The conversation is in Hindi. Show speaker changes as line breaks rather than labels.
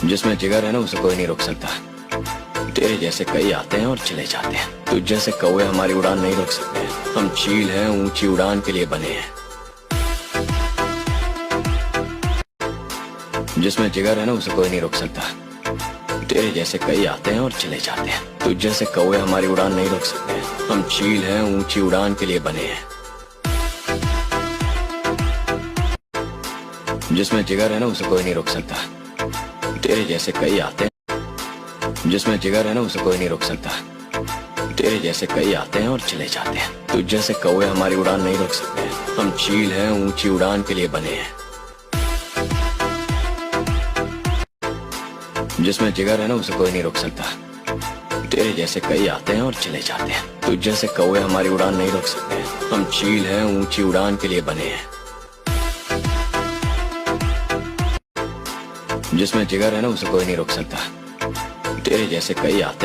जिसमें जिगर है ना उसे कोई नहीं रोक सकता। तेरे जैसे कई आते हैं और चले जाते हैं, तुझ जैसे कौवे हमारी उड़ान नहीं रोक सकते। हम चील हैं, ऊंची उड़ान के लिए बने हैं। जिसमें जिगर है ना उसे कोई नहीं रोक सकता। तेरे जैसे कई आते हैं और चले जाते हैं, तुझ जैसे कौवे हमारी उड़ान नहीं रोक सकते। हम चील हैं, ऊंची उड़ान के लिए बने हैं। जिसमें जिगर है ना उसे कोई नहीं रोक सकता। तेरे जैसे कई आते हैं। जिसमें जिगर है ना उसे कोई नहीं रोक सकता। तेरे जैसे कई आते हैं और चले जाते हैं, तुझ जैसे कौवे हमारी उड़ान नहीं रोक सकते। हम चील हैं, ऊंची उड़ान के लिए बने हैं। जिसमें जिगर है ना उसे कोई नहीं रोक सकता। तेरे जैसे कई आते हैं और चले जाते हैं, तुझ जैसे कौवे हमारी उड़ान नहीं रोक सकते। हम चील हैं, ऊंची उड़ान के लिए बने हैं। जिसमें जिगर है ना उसे कोई नहीं रोक सकता। तेरे जैसे कई आते हैं।